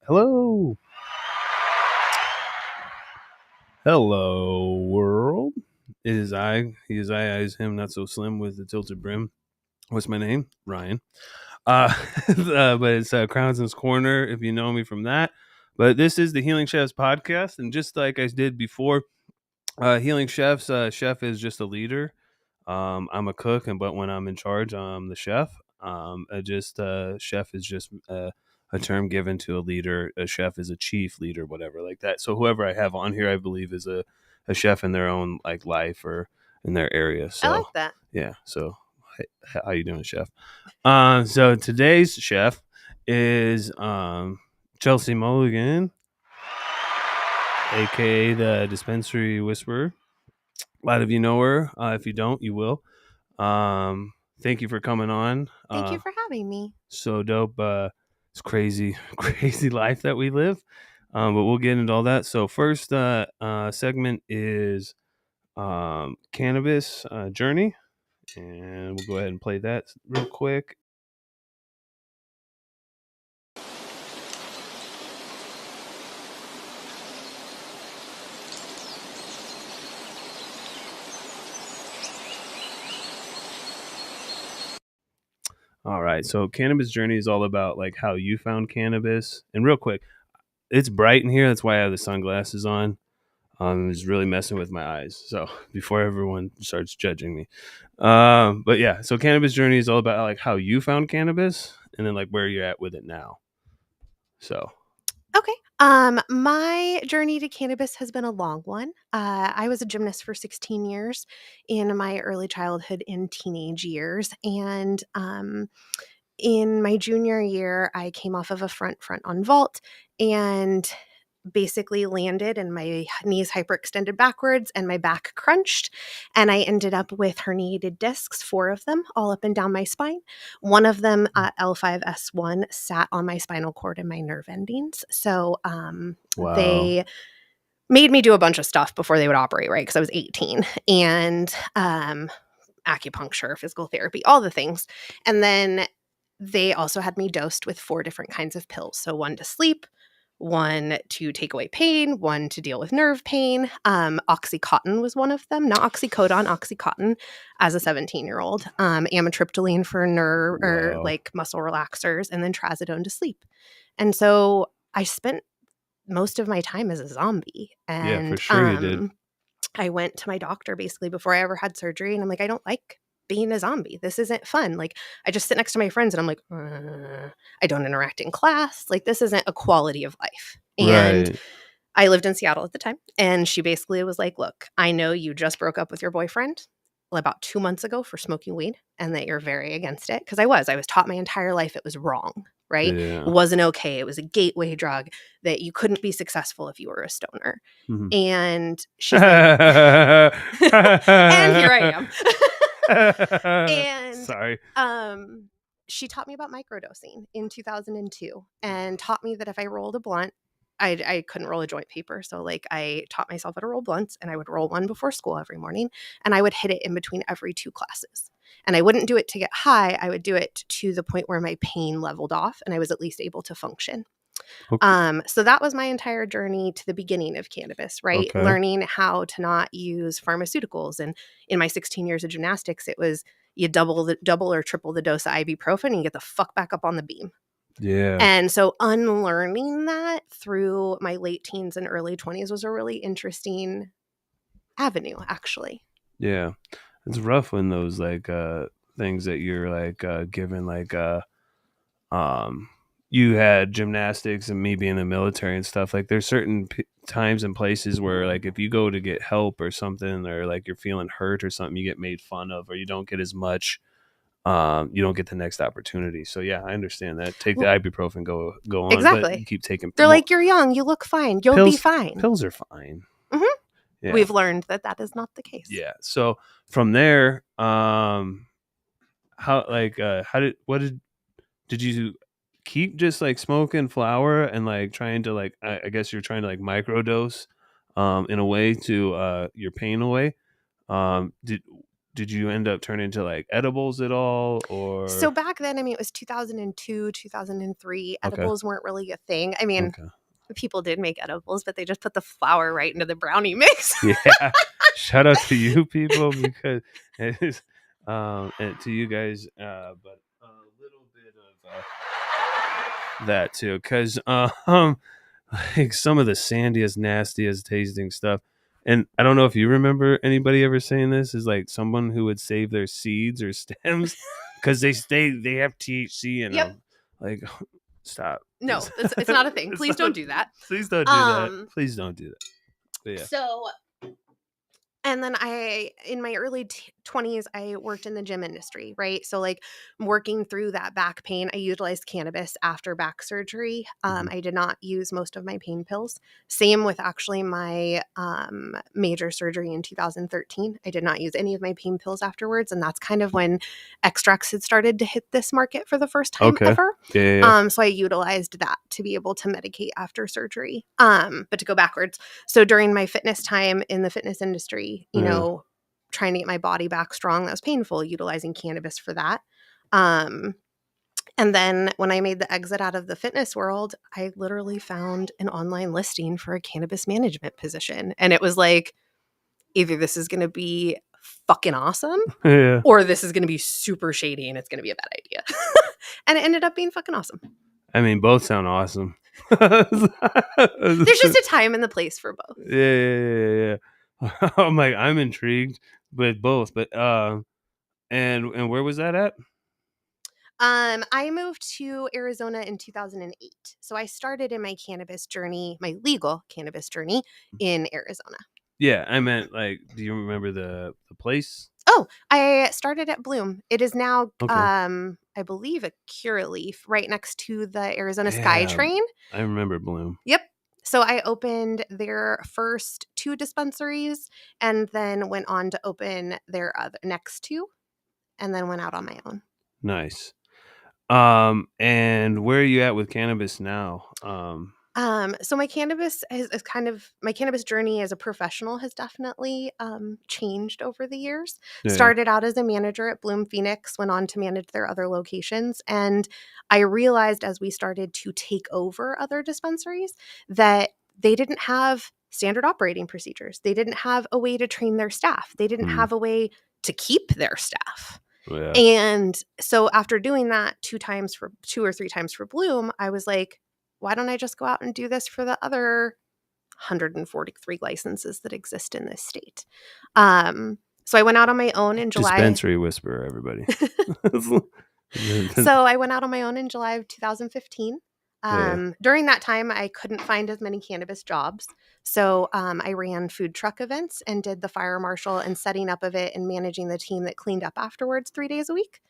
Hello. Hello, world. It is I. He is I is him, not so slim with the tilted brim. What's my name? Ryan. But it's Crownson's Corner if you know me from that. But this is the Healing Chefs podcast. And just like I did before, Healing Chefs, chef is just a leader. I'm a cook, but when I'm in charge, I'm the chef. Chef is just a term given to a leader. A chef is a chief leader, whatever, like that. So whoever I have on here, I believe, is a chef in their own like life or in their area. So I like that. Yeah. So how you doing, chef? So today's chef is Chelsea Mulligan, aka the Dispensary Whisperer. A lot of you know her. If you don't, you will. Thank you for coming on. Thank you for having me. So dope. It's crazy, crazy life that we live. But we'll get into all that. So first segment is cannabis journey, and we'll go ahead and play that real quick. All right. So cannabis journey is all about like how you found cannabis. And real quick, it's bright in here. That's why I have the sunglasses on. It's really messing with my eyes. So before everyone starts judging me. But yeah, so cannabis journey is all about like how you found cannabis and then like where you're at with it now. So Okay. My journey to cannabis has been a long one. I was a gymnast for 16 years in my early childhood and teenage years. And in my junior year, I came off of a front on vault and basically landed and my knees hyperextended backwards and my back crunched, and I ended up with herniated discs, 4 of them, all up and down my spine. One of them, L5S1, sat on my spinal cord and my nerve endings. So wow. They made me do a bunch of stuff before they would operate, right? Because I was 18, and acupuncture, physical therapy, all the things. And then they also had me dosed with 4 different kinds of pills. So one to sleep, one to take away pain, one to deal with nerve pain. Oxycontin was one of them, not oxycodone, Oxycontin as a 17-year-old. Amitriptyline for nerve or like muscle relaxers, and then trazodone to sleep. And so I spent most of my time as a zombie. And yeah, for sure you did. I went to my doctor basically before I ever had surgery, and I'm like, I don't like being a zombie. This isn't fun. Like, I just sit next to my friends and I'm like, I don't interact in class. Like, this isn't a quality of life. And right. I lived in Seattle at the time. And she basically was like, look, I know you just broke up with your boyfriend about 2 months ago for smoking weed and that you're very against it. Because I was taught my entire life it was wrong, right? Yeah. It wasn't okay. It was a gateway drug, that you couldn't be successful if you were a stoner. Mm-hmm. And she's like, and here I am. And sorry. She taught me about microdosing in 2002 and taught me that if I rolled a blunt, I couldn't roll a joint paper. So like I taught myself how to roll blunts, and I would roll one before school every morning, and I would hit it in between every 2 classes. And I wouldn't do it to get high. I would do it to the point where my pain leveled off and I was at least able to function. Okay. So that was my entire journey to the beginning of cannabis, right? Okay. Learning how to not use pharmaceuticals. And in my 16 years of gymnastics, it was you double or triple the dose of ibuprofen and you get the fuck back up on the beam. Yeah. And so unlearning that through my late teens and early 20s was a really interesting avenue, actually. Yeah. It's rough when those like things that you're like given like you had gymnastics and me being in the military and stuff, like there's certain times and places where like if you go to get help or something, or like you're feeling hurt or something, you get made fun of, or you don't get as much, you don't get the next opportunity. So yeah, I understand that. Take the ibuprofen, go on. Exactly. But you keep taking. They're like, you're young, you look fine, you'll be fine. Pills are fine. Mm-hmm. Yeah. We've learned that is not the case. Yeah. So from there, did you keep just like smoking flower and like trying to like, I guess you're trying to like microdose, in a way to your pain away? did you end up turning to like edibles at all, So or back then, I mean, it was 2002, 2003. okay, Edibles weren't really a thing. I mean, okay, people did make edibles, but they just put the flour right into the brownie mix. yeah. Shout out to you people because it is, and to you guys, but a little bit of that too, because like some of the sandiest, nastiest tasting stuff. And I don't know if you remember anybody ever saying this, is like someone who would save their seeds or stems because they have THC in Yep. them. Like, stop. No, it's not a thing. Please don't do that. Please don't do that. Please don't do that. But yeah. So and then in my early 20s, I worked in the gym industry, right? So, like, working through that back pain, I utilized cannabis after back surgery. Mhm. I did not use most of my pain pills. Same with actually my major surgery in 2013. I did not use any of my pain pills afterwards. And that's kind of when extracts had started to hit this market for the first time Okay. ever. Yeah. So I utilized that to be able to medicate after surgery. But to go backwards, so during my fitness time in the fitness industry, trying to get my body back strong, that was painful, utilizing cannabis for that. And then when I made the exit out of the fitness world, I literally found an online listing for a cannabis management position. And it was like, either this is going to be fucking awesome Yeah. or this is going to be super shady and it's going to be a bad idea. And it ended up being fucking awesome. I mean, both sound awesome. There's just a time and the place for both. Yeah. I'm intrigued with both, but and where was that at? I moved to Arizona in 2008. So I started in my cannabis journey, my legal cannabis journey in Arizona. Yeah, I meant like, do you remember the place? Oh, I started at Bloom. It is now, Okay. I believe, a Curaleaf right next to the Arizona Yeah, SkyTrain. I remember Bloom. Yep. So I opened their first 2 dispensaries and then went on to open their next 2 and then went out on my own. Nice. And where are you at with cannabis now? So my cannabis is kind of my cannabis journey as a professional has definitely changed over the years. Yeah. Started out as a manager at Bloom Phoenix, went on to manage their other locations, and I realized as we started to take over other dispensaries that they didn't have standard operating procedures. They didn't have a way to train their staff. They didn't have a way to keep their staff. Yeah. And so after doing that 2 or 3 times for Bloom, I was like, why don't I just go out and do this for the other 143 licenses that exist in this state? So I went out on my own in July. Dispensary whisperer, everybody. So I went out on my own in July of 2015. Yeah. During that time, I couldn't find as many cannabis jobs. So I ran food truck events and did the fire marshal and setting up of it and managing the team that cleaned up afterwards 3 days a week.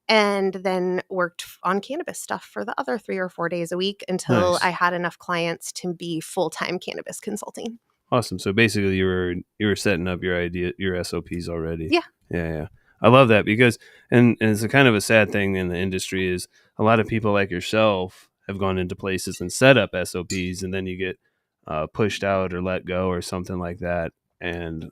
And then worked on cannabis stuff for the other 3 or 4 days a week until Nice. I had enough clients to be full-time cannabis consulting. Awesome. So basically you were setting up your SOPs already. Yeah. Yeah. I love that because and it's a kind of a sad thing in the industry is a lot of people like yourself have gone into places and set up SOPs and then you get pushed out or let go or something like that and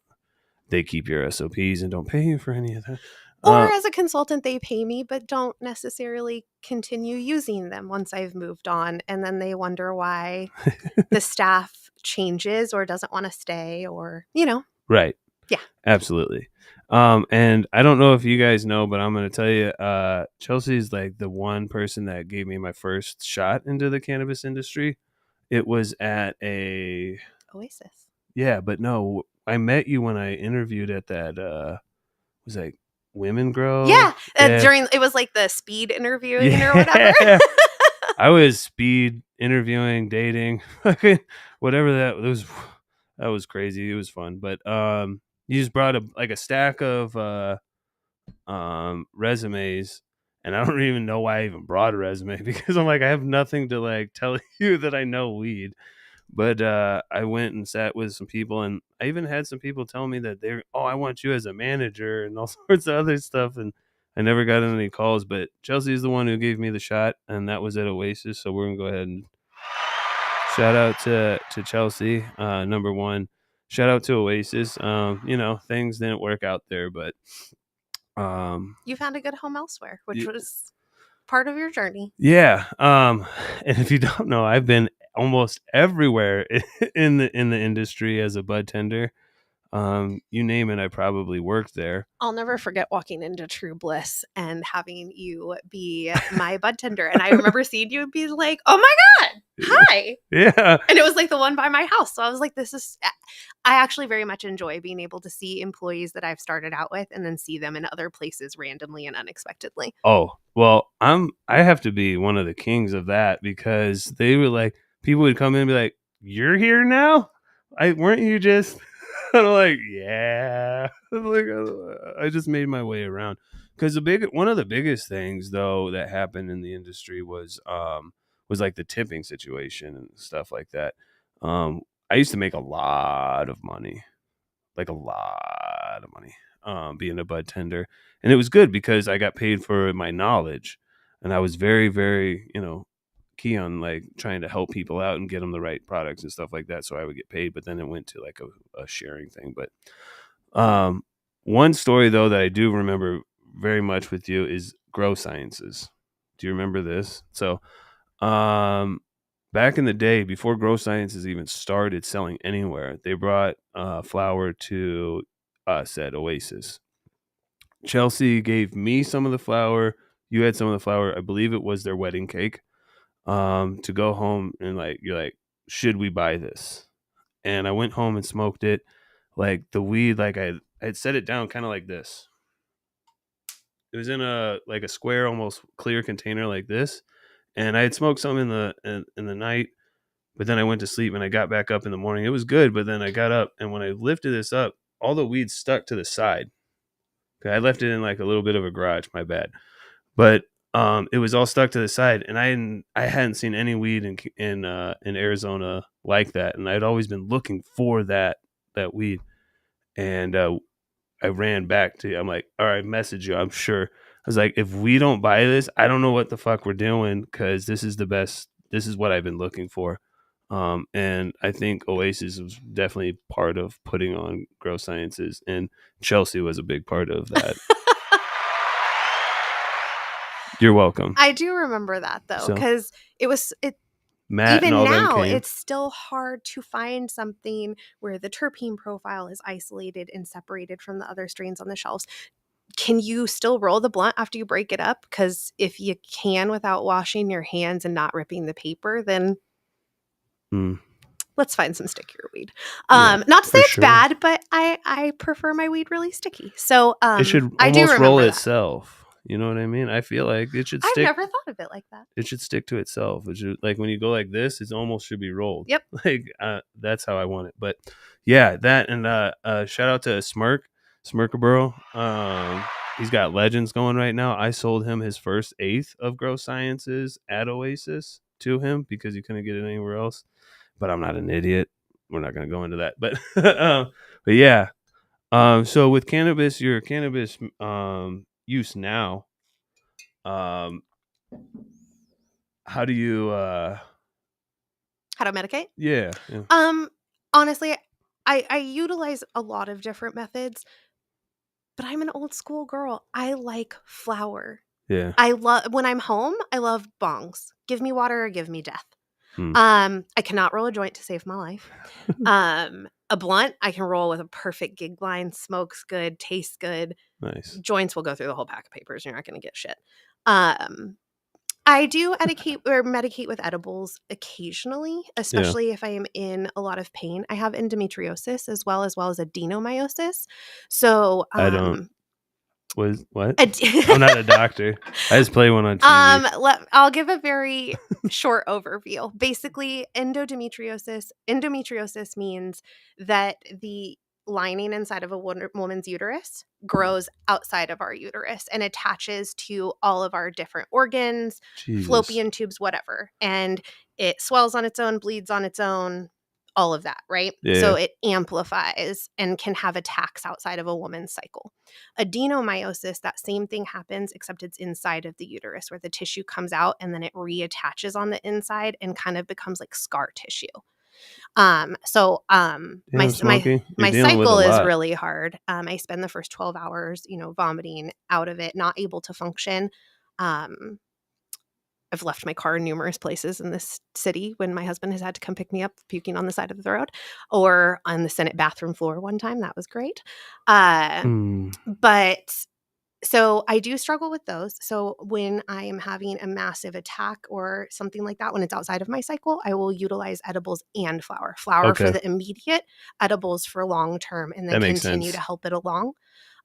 they keep your SOPs and don't pay you for any of that. Or as a consultant, they pay me, but don't necessarily continue using them once I've moved on. And then they wonder why the staff changes or doesn't want to stay or, Right. Yeah. Absolutely. And I don't know if you guys know, but I'm going to tell you, Chelsea's like the one person that gave me my first shot into the cannabis industry. It was at a Oasis. Yeah, but no, I met you when I interviewed at that, was like Women Grow. Yeah. It was like the speed interviewing or whatever. I was speed interviewing, dating, whatever that was. That was crazy. It was fun, but you just brought a stack of resumes, and I don't even know why I even brought a resume because I'm like I have nothing to like tell you that I know weed. But I went and sat with some people, and I even had some people tell me that I want you as a manager and all sorts of other stuff, and I never got any calls. But Chelsea's the one who gave me the shot, and that was at Oasis. So we're gonna go ahead and shout out to Chelsea. Number one, shout out to Oasis. Things didn't work out there, but You found a good home elsewhere, which was part of your journey. Yeah. And if you don't know, I've been almost everywhere in the industry as a bud tender. You name it, I probably worked there. I'll never forget walking into True Bliss and having you be my bud tender. And I remember seeing you and being like, oh my God, hi. Yeah. And it was like the one by my house. So I was like, I actually very much enjoy being able to see employees that I've started out with and then see them in other places randomly and unexpectedly. Oh, well, I have to be one of the kings of that because they were like, people would come in and be like, "You're here now? Weren't you just?" And I'm like, "Yeah." Like, I just made my way around because one of the biggest things though that happened in the industry was like the tipping situation and stuff like that. I used to make a lot of money, like a lot of money, being a bud tender, and it was good because I got paid for my knowledge, and I was very, very, key on like trying to help people out and get them the right products and stuff like that, so I would get paid. But then it went to like a sharing thing. But one story though that I do remember very much with you is Grow Sciences. Do you remember this? So, back in the day, before Grow Sciences even started selling anywhere, they brought flour to us at Oasis. Chelsea gave me some of the flour. You had some of the flour. I believe it was their wedding cake. To go home and like you're like, should we buy this? And I went home and smoked it. Like the weed, like I'd set it down kind of like this. It was in a like a square, almost clear container like this. And I had smoked some in the night. But then I went to sleep and I got back up in the morning. It was good, but then I got up and when I lifted this up, all the weed stuck to the side. Okay, I left it in like a little bit of a garage. My bad, but it was all stuck to the side, and I hadn't seen any weed in Arizona like that, and I'd always been looking for that weed, and I ran back to you. I'm like, all right, message you. I'm sure. I was like, if we don't buy this, I don't know what the fuck we're doing because this is the best. This is what I've been looking for. And I think Oasis was definitely part of putting on Grow Sciences, and Chelsea was a big part of that. You're welcome. I do remember that though, So because it Matt and even all them now, came. it's still hard to find something where the terpene profile is isolated and separated from the other strains on the shelves. Can you still roll the blunt after you break it up? Because if you can without washing your hands and not ripping the paper, then let's find some stickier weed. Yeah, Not to say for it's sure. bad, but I prefer my weed really sticky. So It should I do almost roll remember that. itself. You know what I mean? I feel like it should I've stick. never thought of it like that. It should stick to itself. It should, like when you go like this, it almost should be rolled. Yep. Like that's how I want it. But yeah, that and shout out to Smirkaboro. He's got legends going right now. I sold him his first eighth of Grow Sciences at Oasis to him because he couldn't get it anywhere else. But I'm not an idiot. We're not going to go into that. But but yeah. So with cannabis, your cannabis use now, um, how do you How to medicate? yeah. Honestly, I utilize a lot of different methods, but I'm an old school girl. I like flour. Yeah. I love when I'm home, I love bongs. Give me water or give me death. Hmm. I cannot roll a joint to save my life. A blunt, I can roll with a perfect gig line, smokes good, tastes good. Nice. Joints will go through the whole pack of papers. You're not going to get shit. I do medicate with edibles occasionally, especially if I am in a lot of pain. I have endometriosis as well as adenomyosis. So I don't. What? I'm not a doctor. I just play one on TV. I'll give a very short overview. Basically, endometriosis means that the lining inside of a woman's uterus grows outside of our uterus and attaches to all of our different organs, Jesus. fallopian tubes, whatever. And it swells on its own, bleeds on its own, all of that, right? Yeah. So it amplifies and can have attacks outside of a woman's cycle. Adenomyosis, that same thing happens, except it's inside of the uterus where the tissue comes out and then it reattaches on the inside and kind of becomes like scar tissue. Damn, Smokey, you're my dealing with a cycle is lot. really hard. I spend the first 12 hours, vomiting out of it, not able to function. Um, I've left my car in numerous places in this city when my husband has had to come pick me up, puking on the side of the road, or on the Senate bathroom floor one time. That was great. Hmm. But so I do struggle with those. So when I am having a massive attack or something like that, when it's outside of my cycle, I will utilize edibles and flour. Flour for Okay, the immediate, edibles for long term, and then that makes continue to sense. help it along.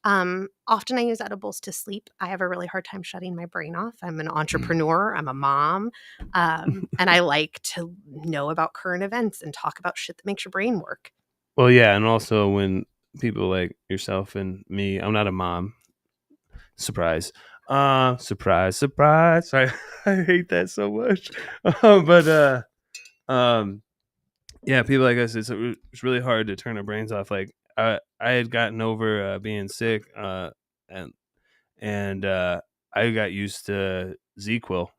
Often I use edibles to sleep. I have a really hard time shutting my brain off. I'm an entrepreneur. I'm a mom. And I like to know about current events and talk about shit that makes your brain work. Well, yeah, and also when people like yourself and me, I'm not a mom. Surprise. Surprise, surprise. I hate that so much. But um yeah, people like us, it's really hard to turn our brains off. Like I had gotten over being sick, and I got used to ZQL.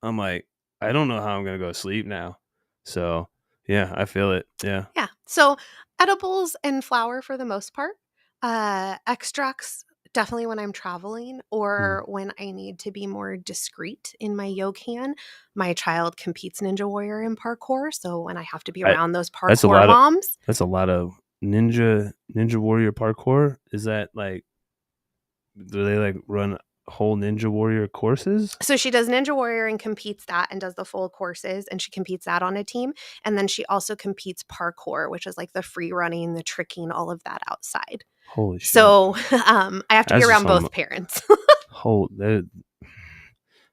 I'm like, I don't know how I'm gonna go to sleep now. So yeah, I feel it. Yeah. Yeah. So edibles and flour for the most part. Extracts definitely when I'm traveling Hmm. or when I need to be more discreet in my yokan. My child competes Ninja Warrior in parkour, so when I have to be I around those that's a parkour lot of moms, ninja warrior parkour. Is that like, do they like run whole ninja warrior courses? so she does Ninja Warrior and competes that and does the full courses and she competes that on a team. And then she also competes parkour, which is like the free running, the tricking, all of that outside. Holy shit! So I have to be That's just around some both parents. whole that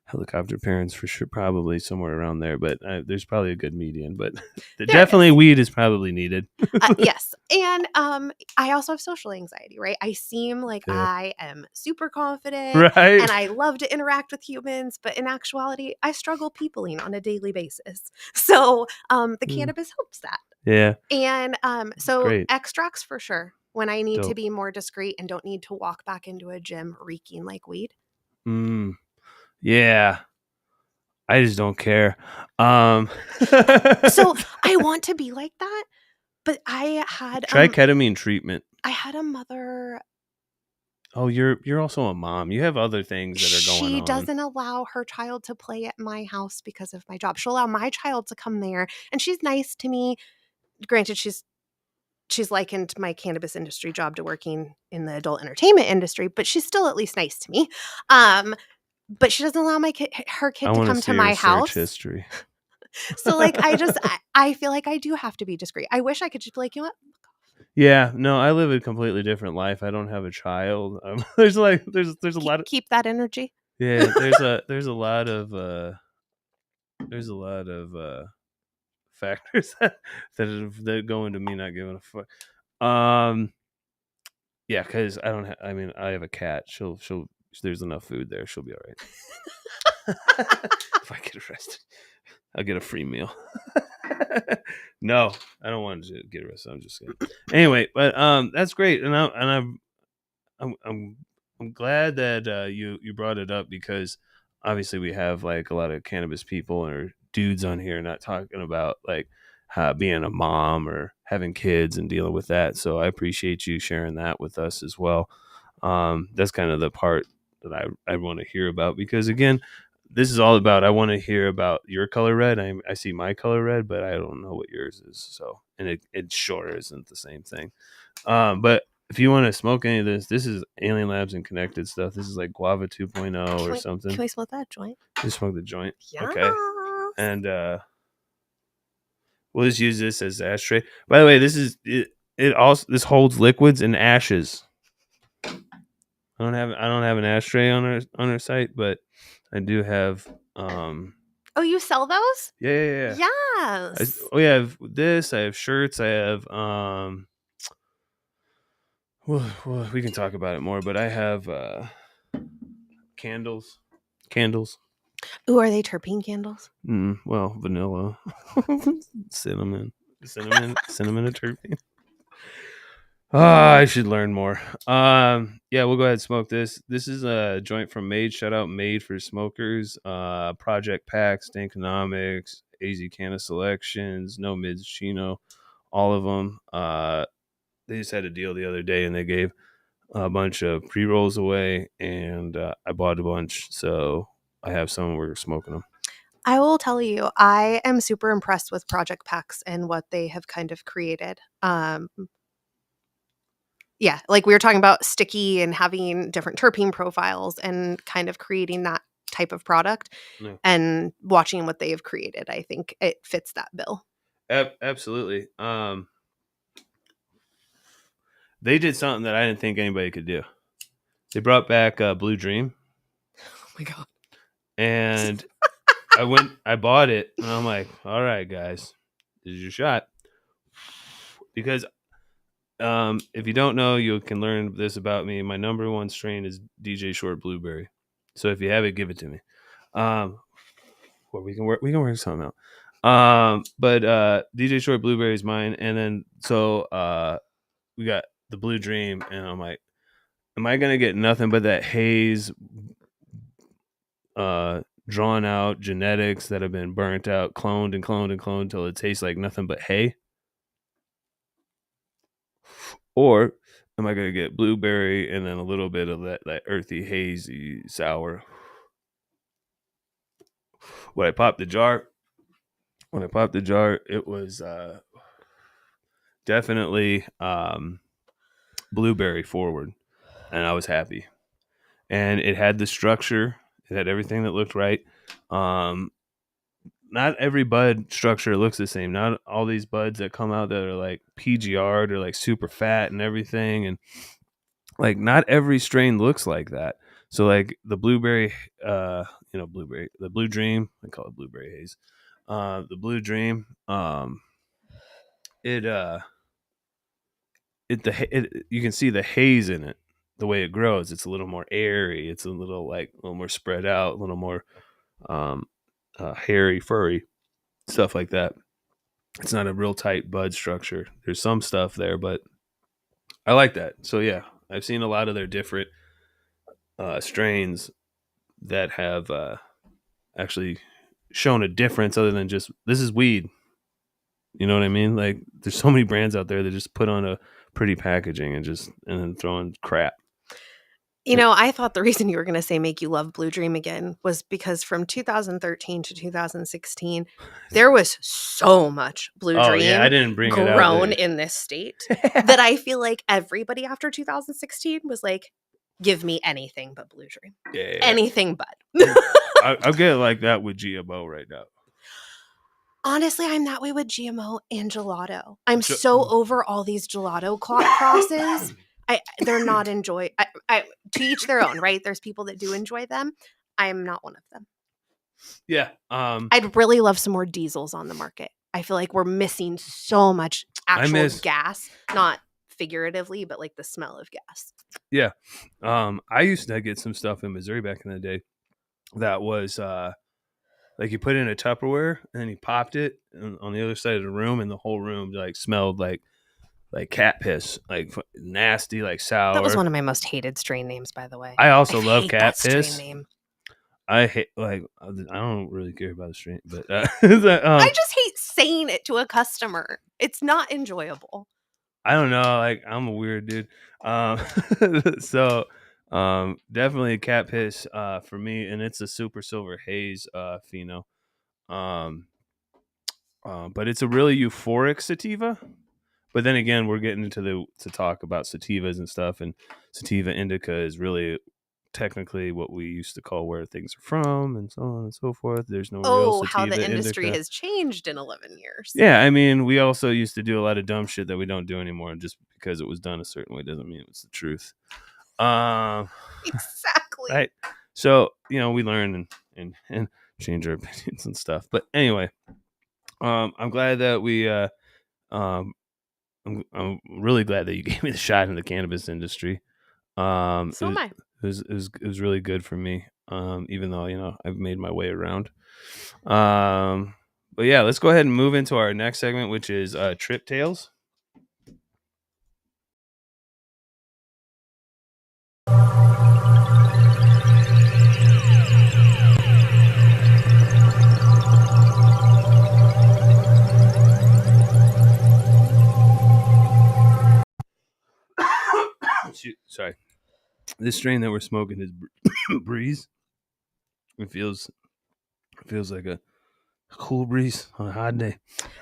helicopter parents for sure, probably somewhere around there. But there's probably a good median. But There definitely is. weed is probably needed. Yes. And I also have social anxiety, right? I seem like Yeah. I am super confident Right. and I love to interact with humans, but in actuality, I struggle peopling on a daily basis. So the Mm, cannabis helps that. yeah. And so Great. extracts for sure when I need to Dope. be more discreet and don't need to walk back into a gym reeking like weed. Mm, yeah. I just don't care. So I want to be like that, but Try ketamine treatment. I had a mother. Oh, you're also a mom. You have other things that are going She on. doesn't allow her child to play at my house because of my job. She'll allow my child to come there, and she's nice to me. Granted, she's likened my cannabis industry job to working in the adult entertainment industry, but she's still at least nice to me. But she doesn't allow her I kid to want to come to see her my search house. history. So like I feel like I do have to be discreet. I wish I could just be like, you know what? Yeah, no, I live a completely different life. I don't have a child. There's a lot of Keep that energy. yeah. There's a lot of there's a lot of factors that go into me not giving a fuck. Yeah, because I don't. I mean, I have a cat. She'll. There's enough food there. She'll be all right. If I get arrested, I'll get a free meal. No, I don't want to get arrested. I'm just kidding. Anyway, but that's great, and I'm glad that you brought it up because obviously we have like a lot of cannabis people or dudes on here not talking about like being a mom or having kids and dealing with that. So I appreciate you sharing that with us as well. That's kind of the part that I want to hear about because again, this is all about I want to hear about your color red. I see my color red, but I don't know what yours is. So and it sure isn't the same thing. But if you want to smoke any of this is Alien Labs and connected stuff. This is like Guava 2.0 or Can something. we smoke that joint? Just smoke the joint. Yes. Okay. And we'll just use this as ashtray. By the way, this is it also this holds liquids and ashes. I don't have an ashtray on our site, but I do have Oh, you sell those? yeah. Yes. I have this, I have shirts, I have well, we can talk about it more, but I have candles. Candles. Ooh, are they terpene candles? Well, vanilla, cinnamon, and terpene. I should learn more. Yeah, we'll go ahead and smoke this. This is a joint from Made. Shout out Made for smokers. Project Packs, Dankonomics, AZ Canna Selections, No Mids Chino, all of them. They just had a deal the other day, and they gave a bunch of pre-rolls away, and I bought a bunch, so I have some. We're smoking them. I will tell you, I am super impressed with Project Pax and what they have kind of created. Yeah, like we were talking about sticky and having different terpene profiles and kind of creating that type of product, and watching what they have created. I think it fits that bill. Absolutely. They did something that I didn't think anybody could do. They brought back Blue Dream. Oh my God. And I bought it, and I'm like, all right, guys, this is your shot. Because if you don't know, you can learn this about me. My number one strain is DJ Short Blueberry. So if you have it, give it to me. Well, we can work something out. But DJ Short Blueberry is mine, and then so we got the Blue Dream, and I'm like, am I gonna get nothing but that haze, drawn out genetics that have been burnt out, cloned until it tastes like nothing but hay? Or am I gonna get blueberry and then a little bit of that earthy, hazy, sour? When I popped the jar, it was definitely blueberry forward, and I was happy. And it had the structure, it had everything that looked right. Not every bud structure looks the same. Not all these buds that come out that are like PGR'd or like super fat and everything, and like not every strain looks like that. So like the blueberry, the Blue Dream, I call it blueberry haze. The Blue Dream, you can see the haze in it, the way it grows. It's a little more airy. It's a little more spread out, a little more hairy, furry, stuff like that. It's not a real tight bud structure. There's some stuff there, but I like that. So yeah, I've seen a lot of their different strains that have actually shown a difference other than just this is weed. You know what I mean? Like there's so many brands out there that just put on a pretty packaging and then throwing crap. You know, I thought the reason you were going to say make you love Blue Dream again was because from 2013 to 2016, there was so much Blue Dream I didn't bring it out grown in this state that I feel like everybody after 2016 was like, give me anything but Blue Dream. Yeah. Anything but. I'll get like that with GMO right now. Honestly, I'm that way with GMO and gelato. I'm so over all these gelato crosses. They're not enjoy. To each their own, right? There's people that do enjoy them. I am not one of them. Yeah. I'd really love some more diesels on the market. I feel like we're missing so much actual gas, not figuratively, but like the smell of gas. Yeah. I used to get some stuff in Missouri back in the day that was like you put it in a Tupperware and then you popped it on the other side of the room, and the whole room like smelled like cat piss, like nasty, like sour. That was one of my most hated strain names, by the way. I also love cat piss. Name. I hate I don't really care about the strain, but I just hate saying it to a customer. It's not enjoyable. I don't know. Like I'm a weird dude. So definitely cat piss for me, and it's a super silver haze pheno. But it's a really euphoric sativa. But then again, we're getting into to talk about sativas and stuff, and sativa indica is really technically what we used to call where things are from, and so on and so forth. There's no real sativa how the industry indica has changed in 11 years. Yeah, I mean, we also used to do a lot of dumb shit that we don't do anymore. Just because it was done a certain way doesn't mean it's the truth. Exactly. Right. So we learn and change our opinions and stuff. But anyway, I'm glad that we. I'm really glad that you gave me the shot in the cannabis industry. So am I. It was really good for me. Even though I've made my way around. But yeah, let's go ahead and move into our next segment, which is Trip Tales. This strain that we're smoking is Breeze. It feels like a cool breeze on a hot day.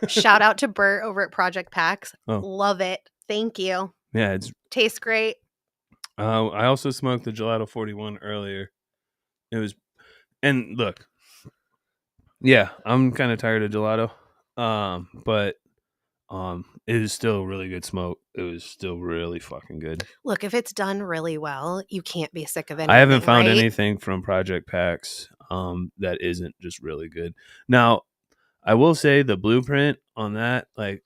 Shout out to Bert over at Project Packs. Oh. Love it. Thank you. Yeah, it's Tastes great. I also smoked the Gelato 41 earlier. It was, and look, yeah, I'm kind of tired of gelato. But it is still really good smoke. It was still really fucking good. Look, if it's done really well, you can't be sick of anything. I haven't found right? anything from Project Packs that isn't just really good. Now, I will say the blueprint on that, like,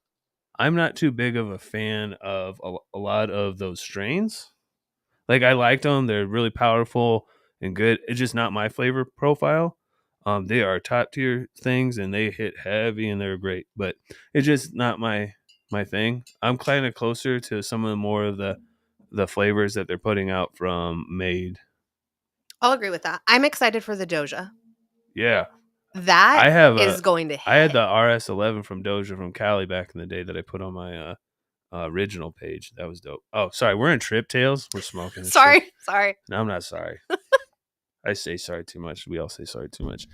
I'm not too big of a fan of a lot of those strains. Like, I liked them. They're really powerful and good. It's just not my flavor profile. They are top tier things and they hit heavy and they're great, but it's just not my thing. I'm kind of closer to some of the more of the flavors that they're putting out from Made. I'll agree with that. I'm excited for the Doja. Yeah. That is I going to hit. I had the RS11 from Doja from Cali back in the day that I put on my original page. That was dope. Oh, sorry. We're in Trip Tales. We're smoking. Sorry. No, I'm not sorry. I say sorry too much. We all say sorry too much.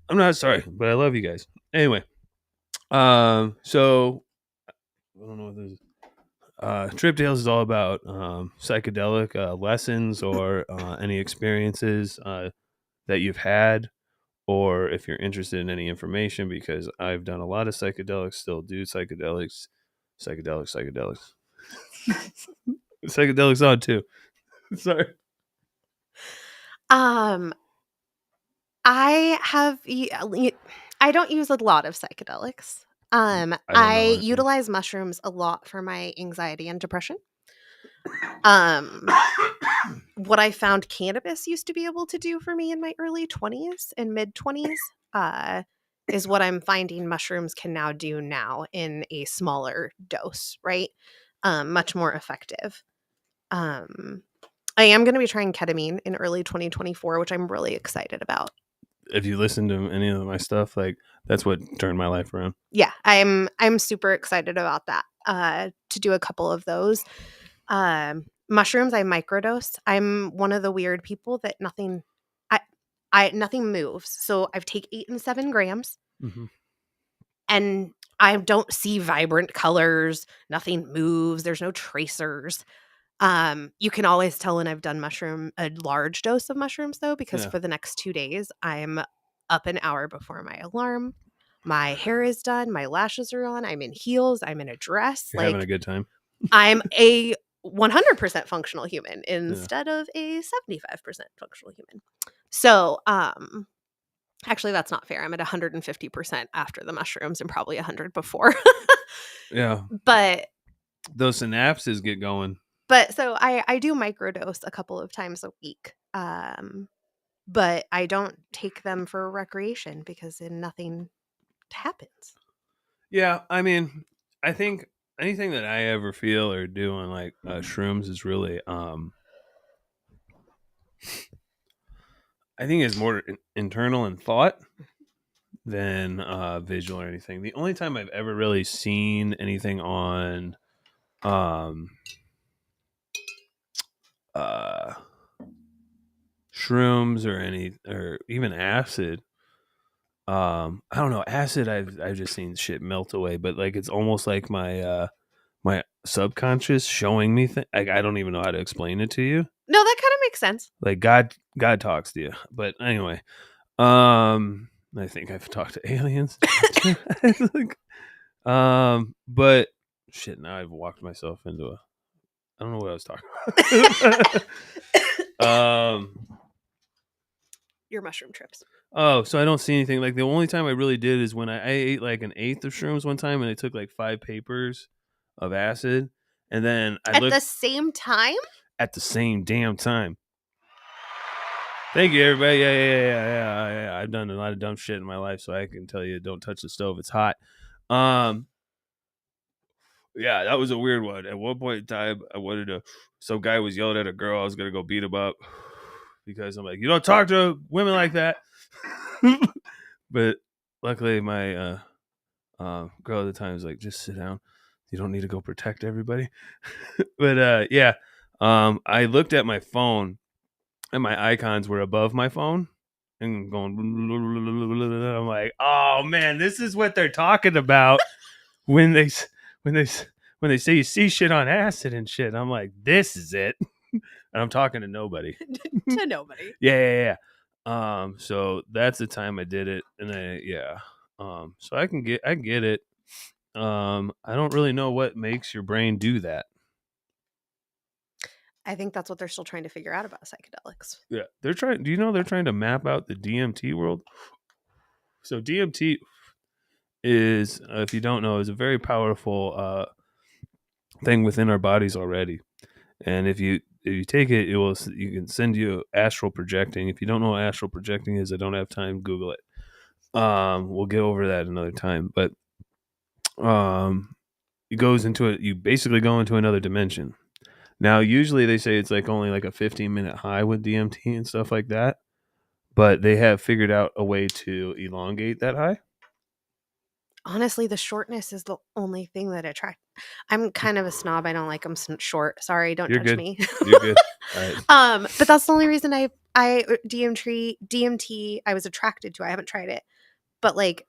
I'm not sorry, but I love you guys. Anyway, so I don't know what this is. Trip Tales is all about psychedelic lessons or any experiences that you've had, or if you're interested in any information, because I've done a lot of psychedelics, still do psychedelics. Psychedelics on too. Sorry. I don't use a lot of psychedelics. I utilize mushrooms a lot for my anxiety and depression. What I found cannabis used to be able to do for me in my early 20s and mid 20s is what I'm finding mushrooms can now do now in a smaller dose, right? Much more effective. I am going to be trying ketamine in early 2024, which I'm really excited about. If you listen to any of my stuff, like, that's what turned my life around. Yeah, I'm super excited about that. To do a couple of those. Mushrooms, I microdose. I'm one of the weird people that nothing moves. So I've take 8 and 7 grams, and I don't see vibrant colors. Nothing moves. There's no tracers. You can always tell when I've done a large dose of mushrooms, though, because for the next 2 days, I'm up an hour before my alarm. My hair is done. My lashes are on. I'm in heels. I'm in a dress. You're having a good time. I'm a 100% functional human instead of a 75% functional human. So, actually, that's not fair. I'm at 150% after the mushrooms and probably 100 before. Yeah. But those synapses get going. But so I do microdose a couple of times a week. But I don't take them for recreation because then nothing happens. Yeah, I mean, I think anything that I ever feel or do on like shrooms is really I think it's more internal in thought than visual or anything. The only time I've ever really seen anything on shrooms or even acid, I don't know, acid I've just seen shit melt away, but like it's almost like my my subconscious showing me things. Like, I don't even know how to explain it to you. No, that kind of makes sense. Like God talks to you. But anyway, I think I've talked to aliens. But shit, now I've walked myself into I don't know what I was talking about. Your mushroom trips. Oh, so I don't see anything. Like, the only time I really did is when I ate like an eighth of shrooms one time, and I took like 5 papers of acid, and then I looked at the same time. At the same damn time. Thank you, everybody. Yeah. I've done a lot of dumb shit in my life, so I can tell you, don't touch the stove. It's hot. Yeah, that was a weird one. At one point in time, I wanted to. Some guy was yelling at a girl. I was gonna go beat him up because I'm like, you don't talk to women like that. But luckily, my girl at the time was like, just sit down. You don't need to go protect everybody. But yeah, I looked at my phone and my icons were above my phone and going. I'm like, oh man, this is what they're talking about when they when they when they say you see shit on acid and shit. I'm like, this is it, and I'm talking to nobody. To nobody. Yeah. So that's the time I did it, and so I get it. I don't really know what makes your brain do that. I think that's what they're still trying to figure out about psychedelics. Yeah, they're trying. Do you know they're trying to map out the DMT world? So DMT is, if you don't know, is a very powerful thing within our bodies already. And if you take it, you can send you astral projecting. If you don't know what astral projecting is, I don't have time. Google it. We'll get over that another time. But it goes into it. You basically go into another dimension. Now, usually they say it's like only like a 15-minute high with DMT and stuff like that. But they have figured out a way to elongate that high. Honestly, the shortness is the only thing that attracts. I'm kind of a snob. I don't like them short. Sorry, don't You're judge good. me. You're good. All right. But that's the only reason I DMT I was attracted to. I haven't tried it, but like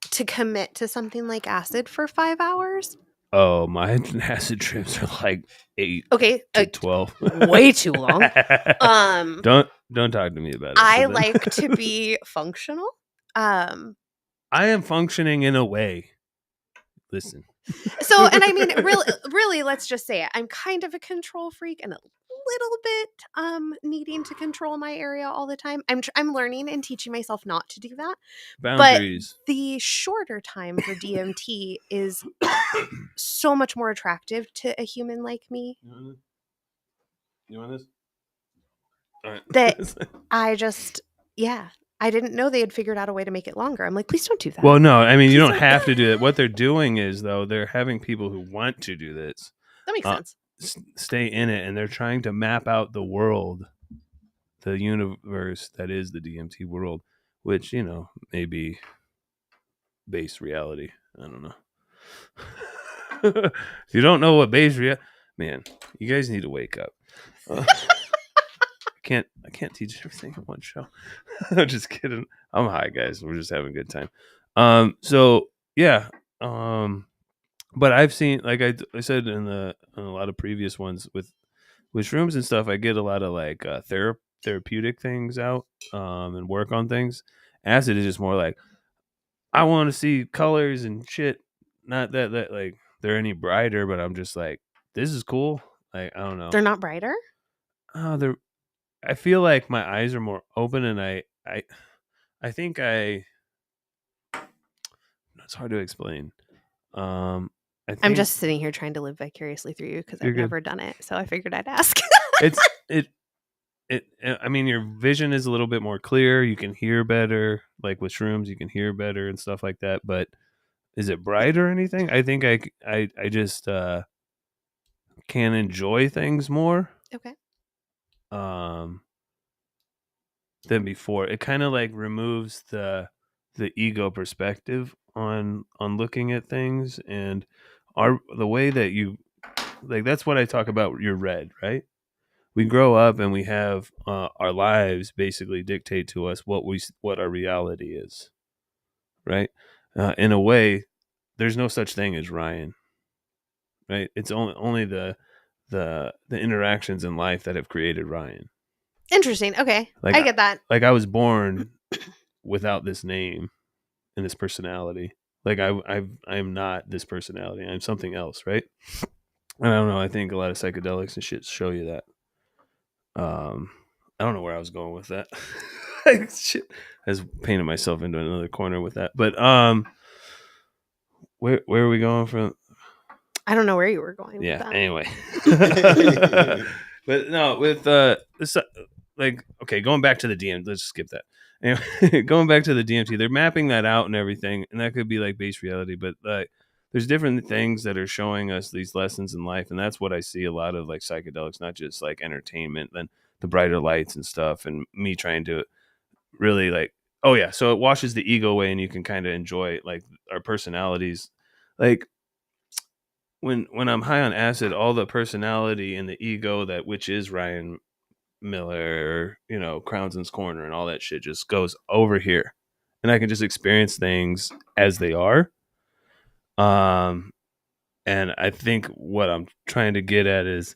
to commit to something like acid for 5 hours. Oh, my acid trips are like 8 Okay, to 12. way too long. Don't talk to me about it. I like to be functional. I am functioning in a way. Listen. So, and I mean, really, let's just say it. I'm kind of a control freak and a little bit needing to control my area all the time. I'm learning and teaching myself not to do that. Boundaries. But the shorter time for DMT is so much more attractive to a human like me. You want this? All right. That I didn't know they had figured out a way to make it longer. I'm like, please don't do that. Well, no, I mean, you don't have to do that. What they're doing is, though, they're having people who want to do this. That makes sense. Stay in it, and they're trying to map out the world, the universe that is the DMT world, which, may be base reality. I don't know. If you don't know what base reality, man, you guys need to wake up. I can't teach everything in one show. I'm just kidding. I'm high, guys. We're just having a good time. So yeah. But I've seen, like I said in a lot of previous ones with shrooms and stuff, I get a lot of like therapeutic things out and work on things. Acid is just more like, I want to see colors and shit. Not that like they're any brighter, but I'm just like, this is cool. Like, I don't know. They're not brighter? They're I feel like my eyes are more open, and I think it's hard to explain. I'm just sitting here trying to live vicariously through you because I've never done it, so I figured I'd ask. I mean, your vision is a little bit more clear. You can hear better, like with shrooms, you can hear better and stuff like that. But is it bright or anything? I think I just can enjoy things more. Okay. Than before. It kind of like removes the ego perspective on looking at things, and the way that you like, that's what I talk about. You're red, right? We grow up and we have our lives basically dictate to us what our reality is, right? In a way, there's no such thing as Ryan, right? It's only the interactions in life that have created Ryan. Interesting. Okay. Like, I get that. Like, I was born without this name and this personality. Like, I'm not this personality. I'm something else, right? And I don't know. I think a lot of psychedelics and shit show you that. I don't know where I was going with that. Shit. I was painting myself into another corner with that. But where are we going from? I don't know where you were going. Yeah. With that. Anyway. But no, with this, like, okay, going back to the DMT. Let's skip that. Anyway, going back to the DMT, they're mapping that out and everything, and that could be like base reality. But like, there's different things that are showing us these lessons in life, and that's what I see a lot of, like, psychedelics, not just like entertainment, then the brighter lights and stuff, and me trying to really like, oh yeah, so it washes the ego away, and you can kind of enjoy like our personalities, like. When I'm high on acid, all the personality and the ego which is Ryan Miller, Crownson's Corner and all that shit just goes over here. And I can just experience things as they are. And I think what I'm trying to get at is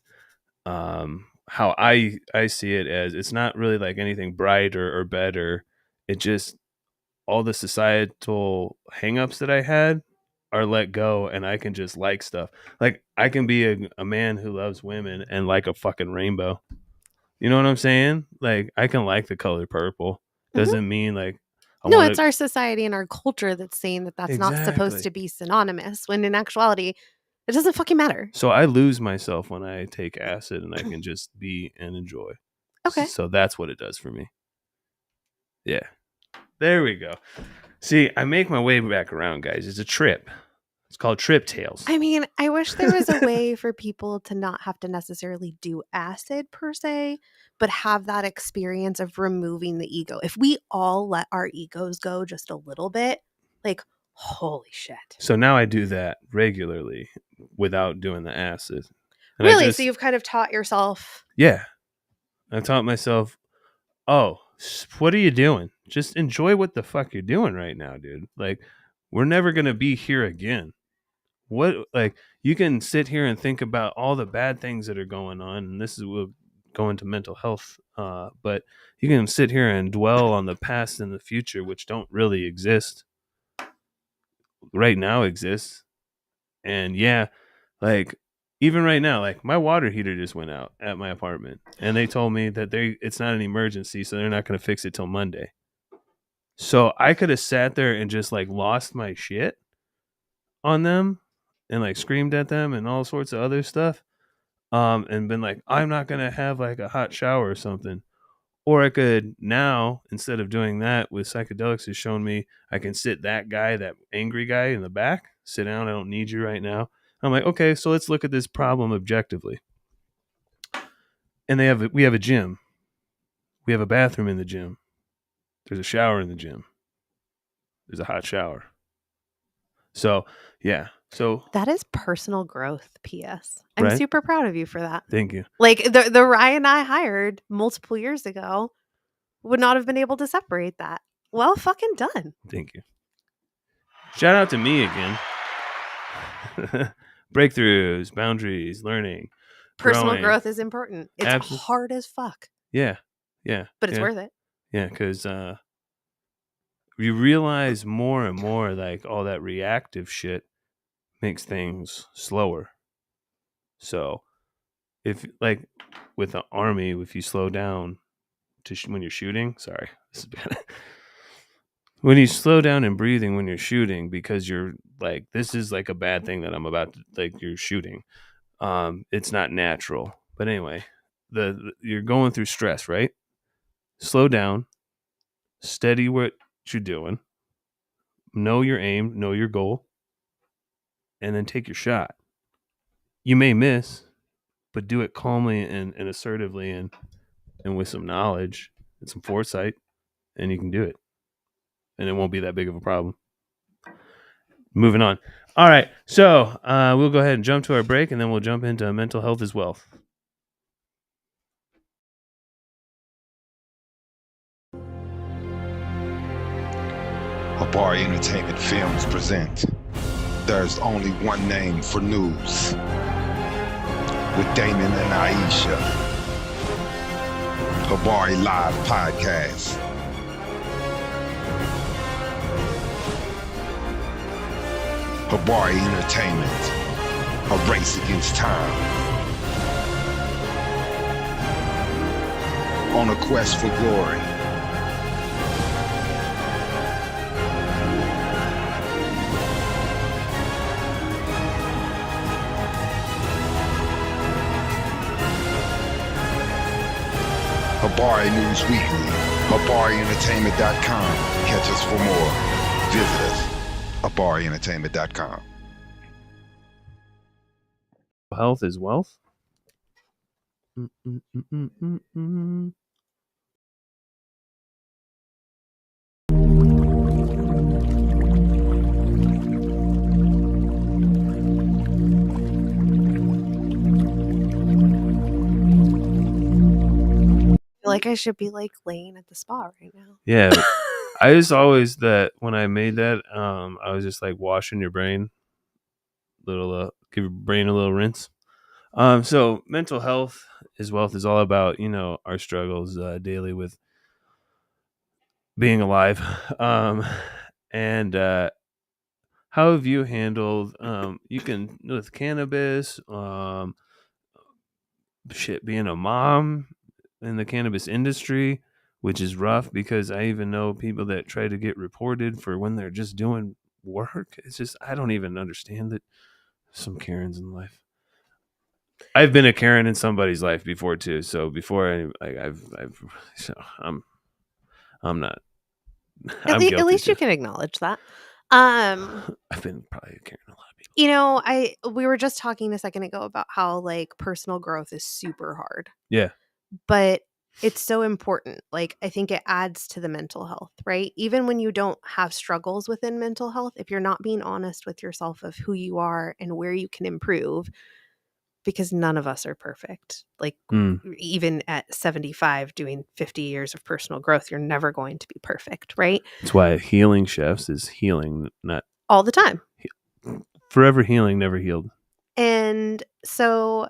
how I see it as it's not really like anything brighter or better. It just all the societal hangups that I had are let go, and I can just like stuff. Like I can be a man who loves women and like a fucking rainbow. You know what I'm saying? Like I can like the color purple. Doesn't mean like I No, want it's to our society and our culture that's saying that that's not supposed exactly. to be synonymous, when in actuality, it doesn't fucking matter. So I lose myself when I take acid, and I can just be and enjoy. Okay. So that's what it does for me. Yeah. There we go. See, I make my way back around, guys. It's a trip. It's called Trip Tales. I mean, I wish there was a way for people to not have to necessarily do acid per se, but have that experience of removing the ego. If we all let our egos go just a little bit, like, holy shit. So now I do that regularly without doing the acid. And Really? So you've kind of taught yourself. Yeah. I taught myself, oh, what are you doing? Just enjoy what the fuck you're doing right now, dude. Like, we're never going to be here again. What, like, you can sit here and think about all the bad things that are going on, and this is we'll go into mental health, but you can sit here and dwell on the past and the future, which don't really exist. Right now exists. And yeah, like even right now, like my water heater just went out at my apartment, and they told me that it's not an emergency, so they're not going to fix it till Monday. So I could have sat there and just like lost my shit on them and like screamed at them and all sorts of other stuff, and been like, I'm not going to have like a hot shower or something. Or I could now, instead of doing that with psychedelics, has shown me I can sit that angry guy in the back, sit down. I don't need you right now. I'm like, okay, so let's look at this problem objectively. And we have a gym. We have a bathroom in the gym. There's a shower in the gym. There's a hot shower. So, yeah. So That is personal growth, P.S. I'm right? super proud of you for that. Thank you. Like the Ryan I hired multiple years ago would not have been able to separate that. Well, fucking done. Thank you. Shout out to me again. Breakthroughs, boundaries, learning. Personal growing. growth is important. It's hard as fuck. Yeah. Yeah. But it's worth it. Yeah, because you realize more and more like all that reactive shit makes things slower. So if like with the army, if you slow down when you're shooting, sorry, this is bad. When you slow down in breathing when you're shooting, because you're like, this is like a bad thing that I'm about to, like, you're shooting. It's not natural. But anyway, you're going through stress, right? Slow down, steady what you're doing, know your aim, know your goal, and then take your shot. You may miss, but do it calmly and assertively and with some knowledge and some foresight, and you can do it. And it won't be that big of a problem. Moving on. All right. So we'll go ahead and jump to our break, and then we'll jump into mental health as well. Habari Entertainment Films present There's Only One Name for News with Damon and Iesha. Habari Live Podcast. Habari Entertainment, a race against time. On a quest for glory. Habari News Weekly, HabariEntertainment.com. Catch us for more. Visit us, HabariEntertainment.com. Health is wealth. Mm-mm-mm-mm-mm-mm. like I should be like laying at the spa right now. Yeah. I just always that when I made that, I was just like washing your brain, give your brain a little rinse. So mental health is wealth is all about, our struggles daily with being alive. And how have you handled, you can, with cannabis, being a mom in the cannabis industry, which is rough because I even know people that try to get reported for when they're just doing work. It's just, I don't even understand it. Some Karens in life. I've been a Karen in somebody's life before too. So before so I'm not, I'm At guilty least too. you can acknowledge that. I've been probably a Karen a lot of people. You know, we were just talking a second ago about how like personal growth is super hard. Yeah. But it's so important. Like I think it adds to the mental health, right? Even when you don't have struggles within mental health, if you're not being honest with yourself of who you are and where you can improve, because none of us are perfect. Like even at 75 doing 50 years of personal growth, you're never going to be perfect, right? That's why healing chefs is healing, not All the time. forever healing, never healed. And so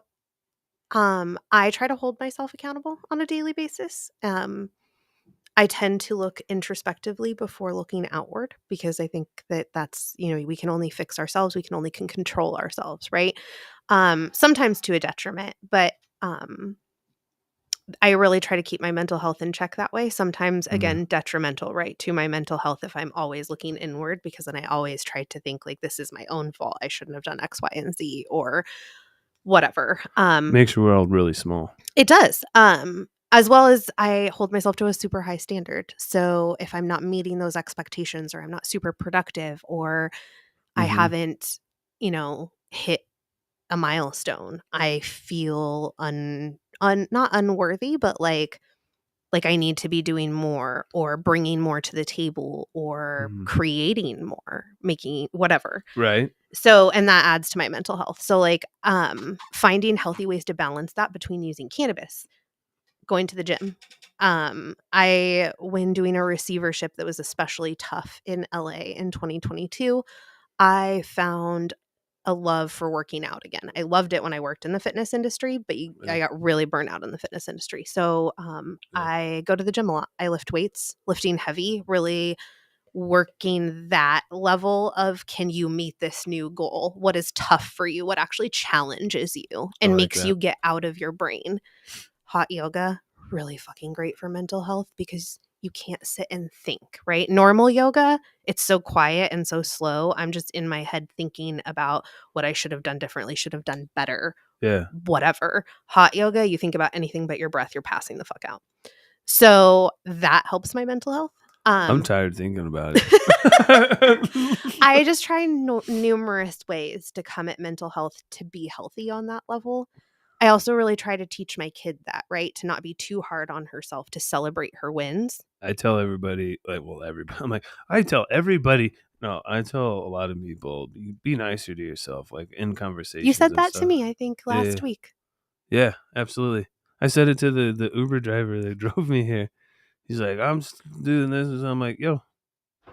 I try to hold myself accountable on a daily basis. I tend to look introspectively before looking outward because I think that that's, we can only fix ourselves. We can only control ourselves, right? Sometimes to a detriment, but I really try to keep my mental health in check that way. Sometimes, again, detrimental, right, to my mental health if I'm always looking inward, because then I always try to think like this is my own fault. I shouldn't have done X, Y, and Z or whatever. Makes your world really small. It does. As well as I hold myself to a super high standard. So if I'm not meeting those expectations or I'm not super productive or I haven't, hit a milestone, I feel not unworthy, but like I need to be doing more or bringing more to the table or creating more, making whatever. Right. So, and that adds to my mental health. So like finding healthy ways to balance that between using cannabis, going to the gym. When doing a receivership that was especially tough in LA in 2022, I found a love for working out again. I loved it when I worked in the fitness industry, but I got really burnt out in the fitness industry. So I go to the gym a lot. I lift weights, lifting heavy, really working that level of, can you meet this new goal? What is tough for you? What actually challenges you and makes you get out of your brain? Hot yoga, really fucking great for mental health because you can't sit and think, right? Normal yoga, it's so quiet and so slow. I'm just in my head thinking about what I should have done differently, should have done better. Yeah. Whatever. Hot yoga, you think about anything but your breath, you're passing the fuck out. So that helps my mental health. I'm tired thinking about it. I just try numerous ways to come at mental health to be healthy on that level. I also really try to teach my kid that, right? To not be too hard on herself, to celebrate her wins. I tell everybody, everybody. I'm like, I tell everybody. No, I tell a lot of people, be nicer to yourself, like in conversations. You said that stuff. to me, I think, last week. Yeah, absolutely. I said it to the Uber driver that drove me here. He's like, I'm doing this. And I'm like, yo,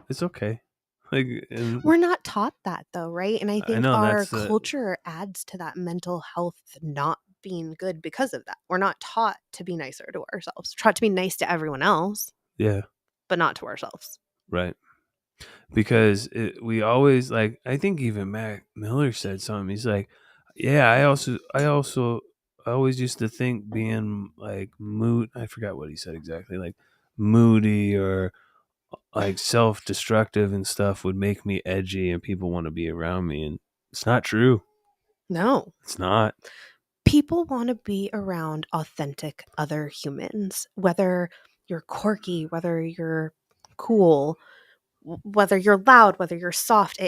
it's okay. Like, we're not taught that though, right? And I think our that's culture adds to that mental health not being good because of that. We're not taught to be nicer to ourselves. We're taught to be nice to everyone else. Yeah. But not to ourselves. Right. Because we always, like, I think even Mac Miller said something. He's like, yeah, I always used to think being like I forgot what he said exactly, like moody or like self-destructive and stuff would make me edgy and people want to be around me. And it's not true. No, it's not. People want to be around authentic other humans, whether you're quirky, whether you're cool, whether you're loud, whether you're soft.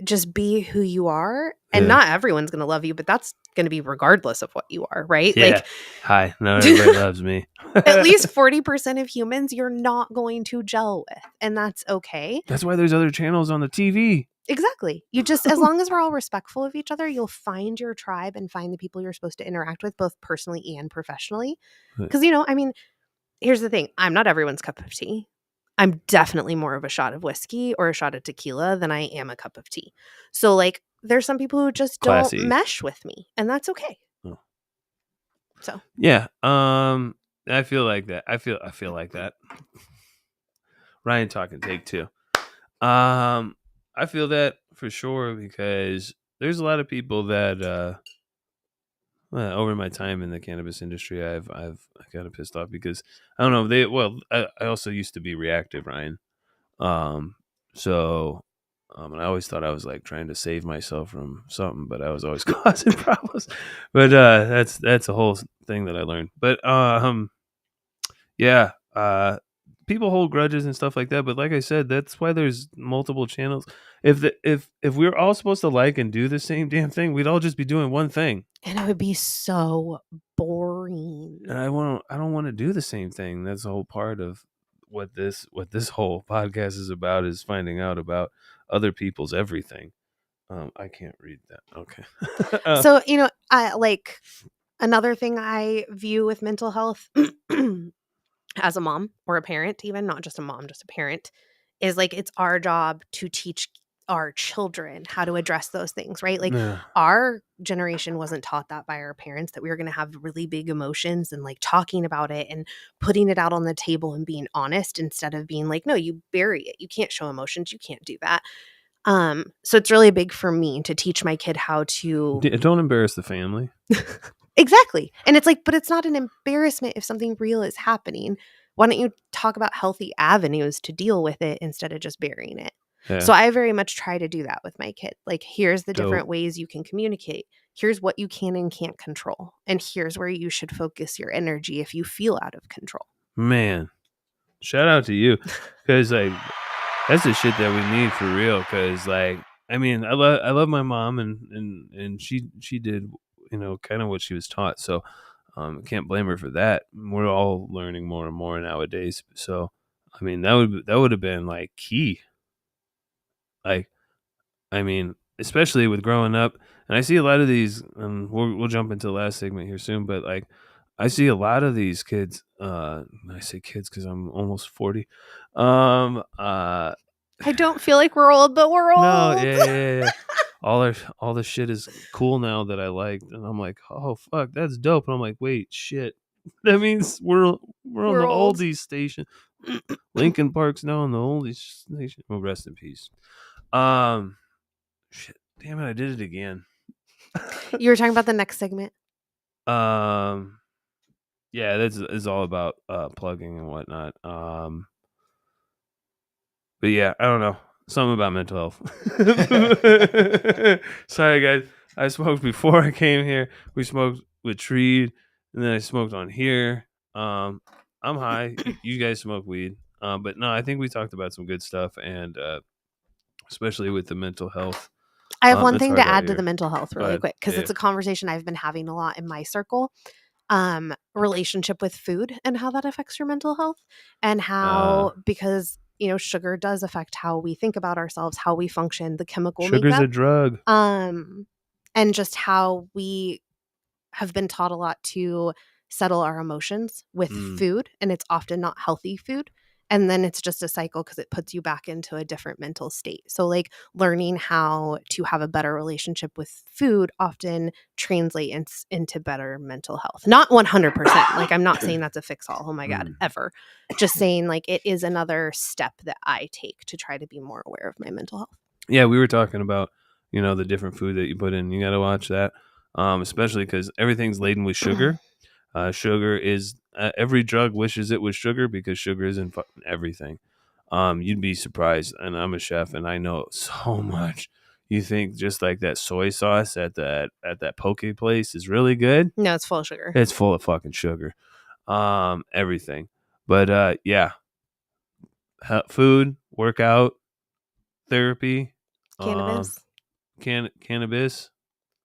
Just be who you are. And not everyone's going to love you, but that's going to be regardless of what you are, right? Yeah. Like, hi, not everybody loves me. At least 40% of humans you're not going to gel with, and that's okay. That's why there's other channels on the TV. Exactly. You just, as long as we're all respectful of each other, you'll find your tribe and find the people you're supposed to interact with, both personally and professionally. Because, here's the thing. I'm not everyone's cup of tea. I'm definitely more of a shot of whiskey or a shot of tequila than I am a cup of tea. So, like, there's some people who just don't Classy. mesh with me, and that's okay. Oh. So, Yeah. I feel like that. I feel like that. Ryan talking take two. I feel that for sure because there's a lot of people that over my time in the cannabis industry, I've kind of pissed off because I don't know. I also used to be reactive, Ryan. So, and I always thought I was like trying to save myself from something, but I was always causing problems. But that's a whole thing that I learned. But yeah, people hold grudges and stuff like that. But like I said, that's why there's multiple channels. If we were all supposed to like and do the same damn thing, we'd all just be doing one thing. and it would be so boring. And I don't want to do the same thing. That's the whole part of what this whole podcast is about, is finding out about other people's everything. I can't read that. Okay. So, I like another thing I view with mental health as a mom or a parent, even not just a mom, just a parent, is like it's our job to teach our children how to address those things, right? Like Yeah. our generation wasn't taught that by our parents, that we were going to have really big emotions and like talking about it and putting it out on the table and being honest, instead of being like, no, you bury it. You can't show emotions. You can't do that. So it's really big for me to teach my kid how to Don't embarrass the family. Exactly. And it's like, but it's not an embarrassment if something real is happening. Why don't you talk about healthy avenues to deal with it instead of just burying it? Yeah. So I very much try to do that with my kid. Like, here's the Dope. different ways you can communicate. Here's what you can and can't control. And here's where you should focus your energy if you feel out of control. Man, shout out to you, because like that's the shit that we need for real. Because like, I mean, I love my mom, and she did, kind of what she was taught. So can't blame her for that. We're all learning more and more nowadays. So I mean, that would have been like key. Like, I mean, especially with growing up, and I see a lot of these. We'll jump into the last segment here soon, but like, I see a lot of these kids. I say kids because I'm almost 40. I don't feel like we're old, but we're old. No, yeah. All the shit is cool now that I like, and I'm like, oh fuck, that's dope. And I'm like, wait, shit, that means we're on the old. oldies station. Lincoln Park's now on the oldies station. Well, rest in peace. Shit, damn it, I did it again. You were talking about the next segment. Yeah, that's is all about plugging and whatnot. But yeah, I don't know. Something about mental health. Sorry, guys. I smoked before I came here. We smoked with Treed, and then I smoked on here. I'm high. You guys smoke weed. But no, I think we talked about some good stuff, and especially with the mental health. I have one it's thing hard to out add to here. the mental health Go really ahead. quick, because Yeah. it's a conversation I've been having a lot in my circle. Relationship with food and how that affects your mental health, and how because sugar does affect how we think about ourselves, how we function, the chemical Sugar's makeup, a drug. and just how we have been taught a lot to settle our emotions with food, and it's often not healthy food. And then it's just a cycle because it puts you back into a different mental state. So like learning how to have a better relationship with food often translates into better mental health. Not 100%. Like I'm not saying that's a fix all. Oh my God, ever. Just saying like it is another step that I take to try to be more aware of my mental health. Yeah, we were talking about, the different food that you put in. You got to watch that, especially because everything's laden with sugar. Sugar is every drug wishes it was sugar because sugar is in fucking everything. You'd be surprised, and I'm a chef, and I know so much. You think just like that soy sauce at that poke place is really good? No, it's full of sugar. It's full of fucking sugar. Everything. But yeah, food, workout, therapy, Cannabis. Cannabis.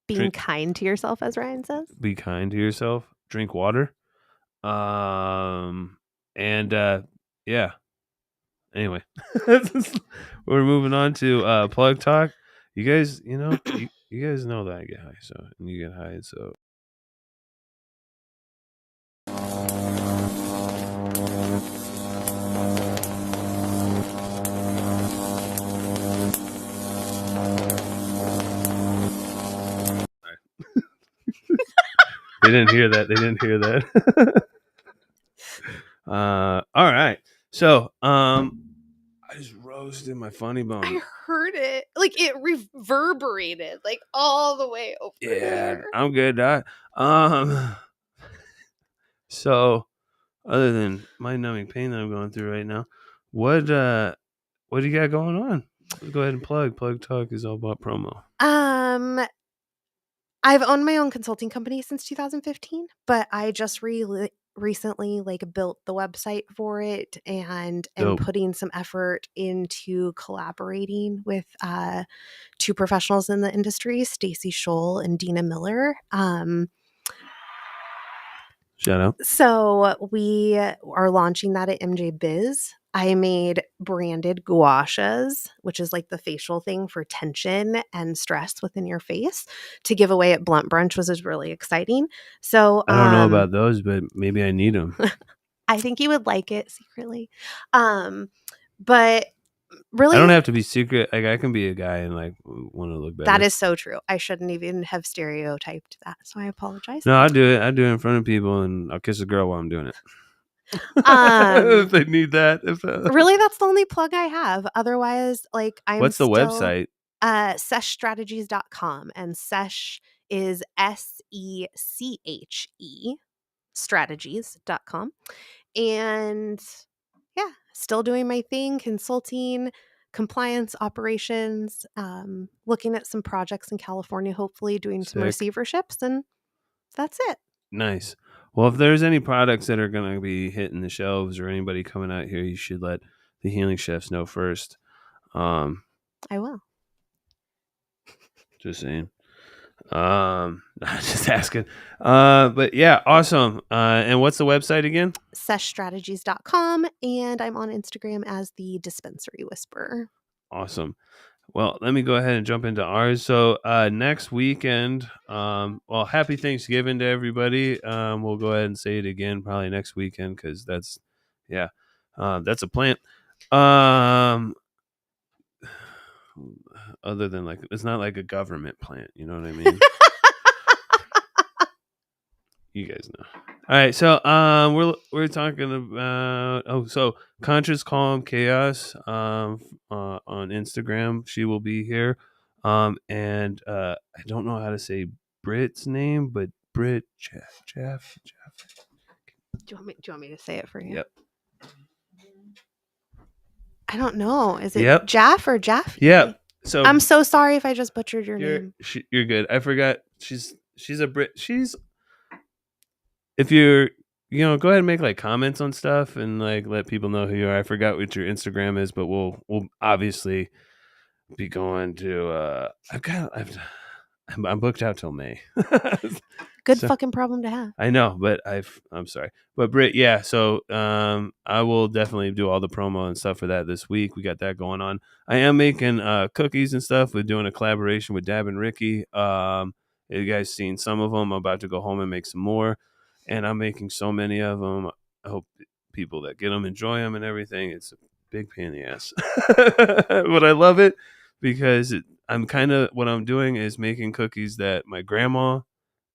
Being kind to yourself, as Ryan says. Be kind to yourself. Drink water. And yeah. Anyway, we're moving on to plug talk. You guys, you guys know that I get high, so and you get high, so didn't hear that. They didn't hear that. All right. So, I just roasted my funny bone. I heard it. Like it reverberated like all the way over there. I'm good, Doc. So other than my numbing pain that I'm going through right now, what do you got going on? Go ahead and plug. Plug Talk is all about promo. I've owned my own consulting company since 2015, but I just recently like built the website for it and am Dope. putting some effort into collaborating with two professionals in the industry, Stacy Scholl and Dina Miller. Shout out. So we are launching that at MJ Biz. I made branded gouaches, which is like the facial thing for tension and stress within your face, to give away at Blunt Brunch, which is really exciting. So I don't know about those, but maybe I need them. I think you would like it secretly. But really, I don't have to be secret. Like I can be a guy and like want to look better. that is so true. I shouldn't even have stereotyped that, so I apologize. No, I'll do it. I do it in front of people, and I'll kiss a girl while I'm doing it. If they need that. Really, that's the only plug I have. Otherwise, like What's the website? Seshstrategies.com, and Sesh is SECHE strategies.com. And yeah, still doing my thing, consulting, compliance operations, looking at some projects in California, hopefully doing some receiverships, and that's it. Nice. Well, if there's any products that are going to be hitting the shelves or anybody coming out here, you should let the Healing Chefs know first. I will. Just saying. Just asking. But yeah, awesome. And what's the website again? Seshstrategies.com, and I'm on Instagram as the Dispensary Whisperer. Awesome. Well, let me go ahead and jump into ours. So next weekend, well, happy Thanksgiving to everybody. We'll go ahead and say it again probably next weekend because that's a plant. Other than like, it's not like a government plant. You know what I mean? You guys know. All right, so we're talking about so Conscious Calm Chaos on Instagram. She will be here, and I don't know how to say Brit's name, but Brit Jeff. Do you want me to say it for you? Yep. I don't know. Is it Yep. Jaff or Jaff? Yep. So I'm so sorry if I just butchered your name. You're good. I forgot. She's a Brit. If you're, go ahead and make like comments on stuff and like let people know who you are. I forgot what your Instagram is, but we'll obviously be going to. I'm booked out till May. Good fucking problem to have. I know, but I'm sorry, but Britt, yeah. So I will definitely do all the promo and stuff for that this week. We got that going on. I am making cookies and stuff. We're doing a collaboration with Dab and Ricky. You guys seen some of them? I'm about to go home and make some more. And I'm making so many of them. I hope people that get them enjoy them and everything. It's a big pain in the ass. But I love it because what I'm doing is making cookies that my grandma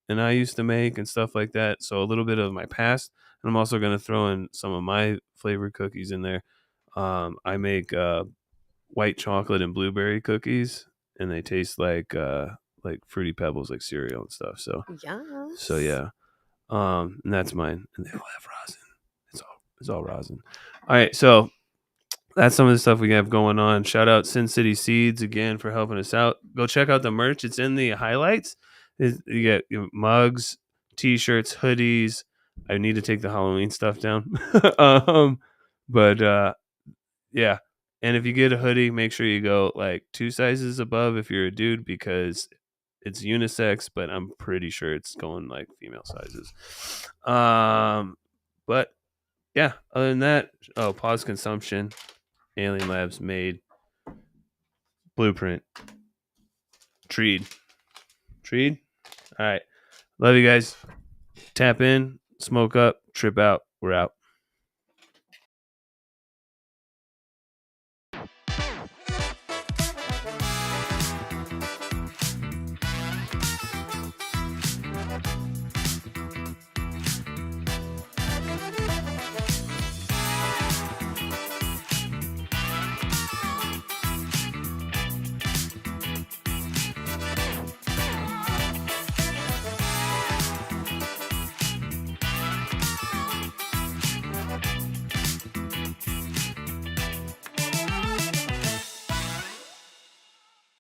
and I used to make and stuff like that. So a little bit of my past. And I'm also going to throw in some of my flavored cookies in there. I make white chocolate and blueberry cookies, and they taste like Fruity Pebbles, like cereal and stuff. So, yes. So yeah. And that's mine, and they all have rosin. It's all rosin. All right, so that's some of the stuff we have going on. Shout out Sin City Seeds again for helping us out. Go check out the merch; it's in the highlights. You get mugs, t-shirts, hoodies. I need to take the Halloween stuff down, but yeah. And if you get a hoodie, make sure you go like 2 sizes above if you're a dude because it's unisex, but I'm pretty sure it's going like female sizes. But yeah, other than that, pause consumption, Alien Labs made, Blueprint, Treed. All right. Love you guys. Tap in, smoke up, trip out. We're out.